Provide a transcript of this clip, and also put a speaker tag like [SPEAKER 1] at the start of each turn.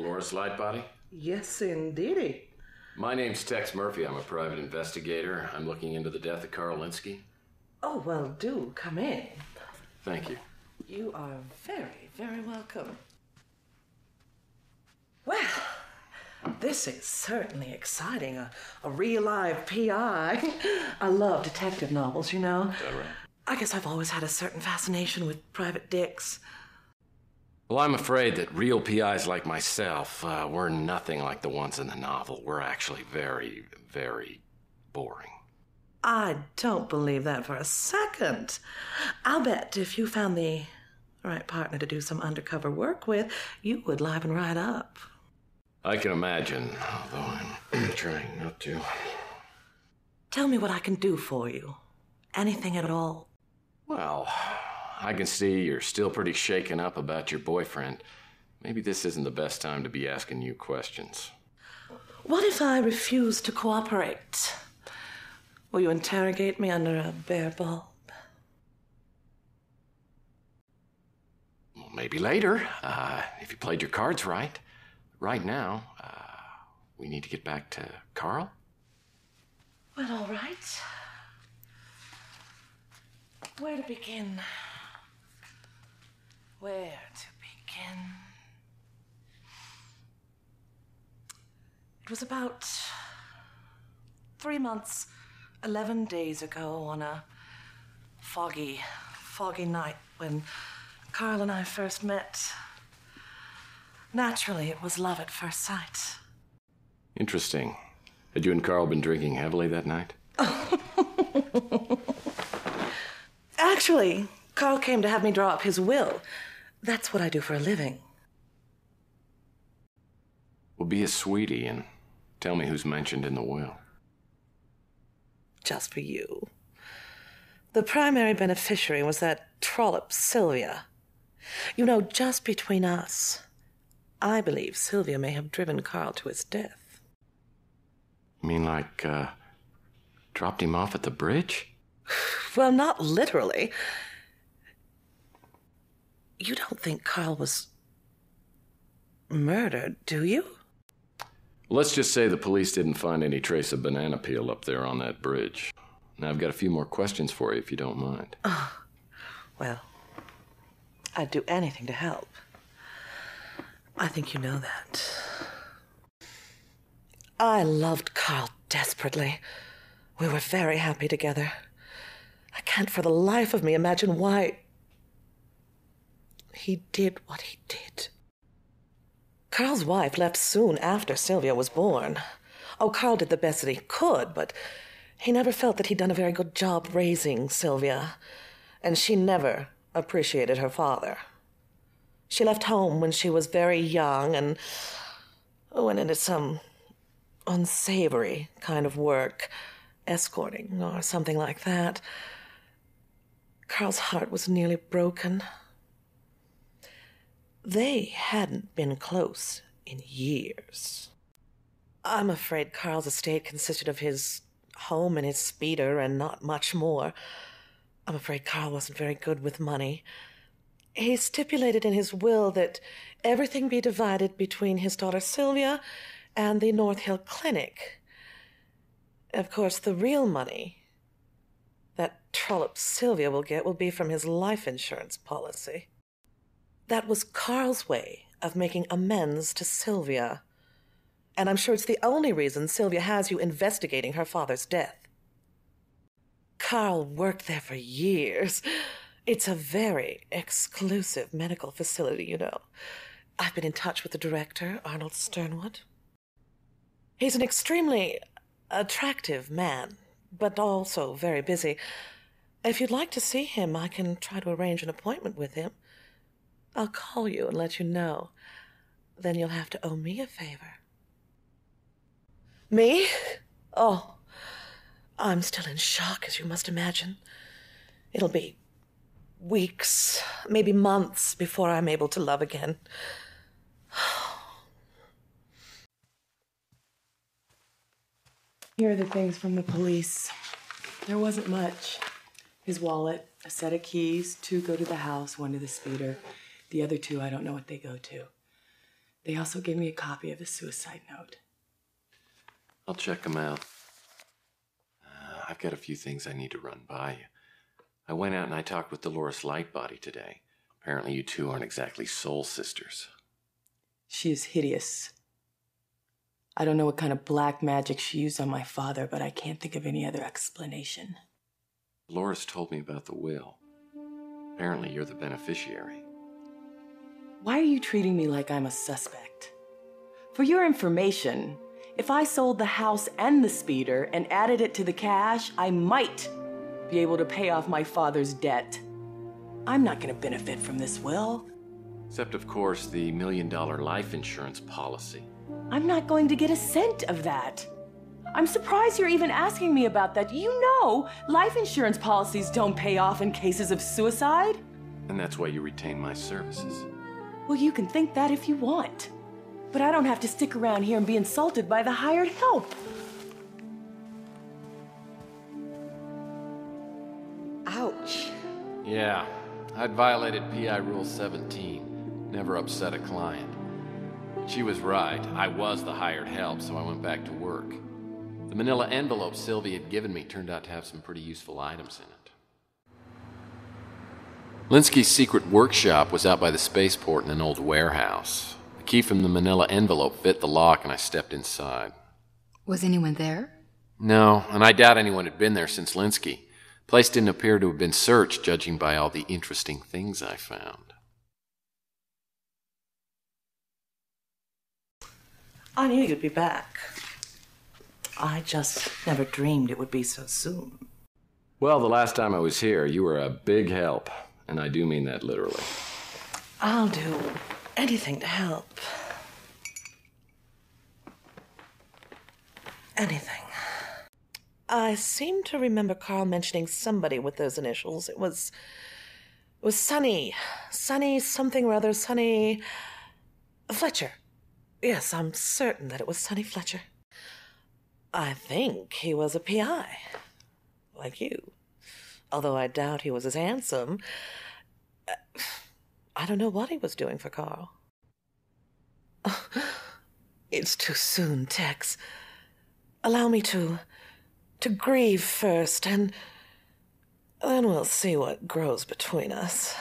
[SPEAKER 1] Delores, Lightbody?
[SPEAKER 2] Yes, indeedy.
[SPEAKER 1] My name's Tex Murphy. I'm a private investigator. I'm looking into the death of Carl Linsky.
[SPEAKER 2] Oh, well, do come in.
[SPEAKER 1] Thank you.
[SPEAKER 2] You are very, very welcome. Well, this is certainly exciting. A real live PI. I love detective novels, you know.
[SPEAKER 1] Is that right? I
[SPEAKER 2] guess I've always had a certain fascination with private dicks.
[SPEAKER 1] Well, I'm afraid that real PIs like myself, we're nothing like the ones in the novel. We're actually very, very boring.
[SPEAKER 2] I don't believe that for a second. I'll bet if you found the right partner to do some undercover work with, you would liven right up.
[SPEAKER 1] I can imagine, although I'm trying not to.
[SPEAKER 2] Tell me what I can do for you. Anything at all.
[SPEAKER 1] Well, I can see you're still pretty shaken up about your boyfriend. Maybe this isn't the best time to be asking you questions.
[SPEAKER 2] What if I refuse to cooperate? Will you interrogate me under a bare bulb?
[SPEAKER 1] Well, maybe later, if you played your cards right. Right now, we need to get back to Carl.
[SPEAKER 2] Well, all right. Where to begin? Where to begin? It was about 3 months, 11 days ago on a foggy night when Carl and I first met. Naturally, it was love at first sight.
[SPEAKER 1] Interesting. Had you and Carl been drinking heavily that night?
[SPEAKER 2] Actually, Carl came to have me draw up his will. That's what I do for a living.
[SPEAKER 1] Well, be a sweetie and tell me who's mentioned in the will.
[SPEAKER 2] Just for you. The primary beneficiary was that trollop, Sylvia. You know, just between us, I believe Sylvia may have driven Carl to his death.
[SPEAKER 1] You mean like, dropped him off at the bridge?
[SPEAKER 2] Well, not literally. You don't think Carl was murdered, do you?
[SPEAKER 1] Let's just say the police didn't find any trace of banana peel up there on that bridge. Now, I've got a few more questions for you, if you don't mind.
[SPEAKER 2] Oh, well, I'd do anything to help. I think you know that. I loved Carl desperately. We were very happy together. I can't for the life of me imagine why he did what he did. Carl's wife left soon after Sylvia was born. Oh, Carl did the best that he could, but he never felt that he'd done a very good job raising Sylvia, and she never appreciated her father. She left home when she was very young and went into some unsavory kind of work, escorting or something like that. Carl's heart was nearly broken. They hadn't been close in years. I'm afraid Carl's estate consisted of his home and his speeder and not much more. I'm afraid Carl wasn't very good with money. He stipulated in his will that everything be divided between his daughter Sylvia and the North Hill Clinic. Of course, the real money that trollop Sylvia will get will be from his life insurance policy. That was Carl's way of making amends to Sylvia. And I'm sure it's the only reason Sylvia has you investigating her father's death. Carl worked there for years. It's a very exclusive medical facility, you know. I've been in touch with the director, Arnold Sternwood. He's an extremely attractive man, but also very busy. If you'd like to see him, I can try to arrange an appointment with him. I'll call you and let you know. Then you'll have to owe me a favor. Me? Oh, I'm still in shock, as you must imagine. It'll be weeks, maybe months, before I'm able to love again.
[SPEAKER 3] Here are the things from the police. There wasn't much. His wallet, a set of keys, 2 go to the house, 1 to the speeder. The other 2, I don't know what they go to. They also gave me a copy of the suicide note.
[SPEAKER 1] I'll check them out. I've got a few things I need to run by you. I went out and I talked with Delores Lightbody today. Apparently you two aren't exactly soul sisters.
[SPEAKER 3] She is hideous. I don't know what kind of black magic she used on my father, but I can't think of any other explanation.
[SPEAKER 1] Delores told me about the will. Apparently you're the beneficiary.
[SPEAKER 3] Why are you treating me like I'm a suspect? For your information, if I sold the house and the speeder and added it to the cash, I might be able to pay off my father's debt. I'm not going to benefit from this will.
[SPEAKER 1] Except, of course, the $1 million life insurance policy.
[SPEAKER 3] I'm not going to get a cent of that. I'm surprised you're even asking me about that. You know, life insurance policies don't pay off in cases of suicide.
[SPEAKER 1] And that's why you retain my services.
[SPEAKER 3] Well, you can think that if you want. But I don't have to stick around here and be insulted by the hired help.
[SPEAKER 2] Ouch.
[SPEAKER 1] Yeah, I'd violated PI Rule 17. Never upset a client. She was right. I was the hired help, so I went back to work. The manila envelope Sylvie had given me turned out to have some pretty useful items in it. Linsky's secret workshop was out by the spaceport in an old warehouse. The key from the manila envelope fit the lock, and I stepped inside.
[SPEAKER 4] Was anyone there?
[SPEAKER 1] No, and I doubt anyone had been there since Linsky. The place didn't appear to have been searched, judging by all the interesting things I found.
[SPEAKER 2] I knew you'd be back. I just never dreamed it would be so soon.
[SPEAKER 1] Well, the last time I was here, you were a big help, and I do mean that literally.
[SPEAKER 2] I'll do anything to help. Anything. I seem to remember Carl mentioning somebody with those initials. It was Sonny. Sonny something or other. Sonny Fletcher. Yes, I'm certain that it was Sonny Fletcher. I think he was a PI, like you. Although I doubt he was as handsome. I don't know what he was doing for Carl. It's too soon, Tex. Allow me to grieve first, and then we'll see what grows between us.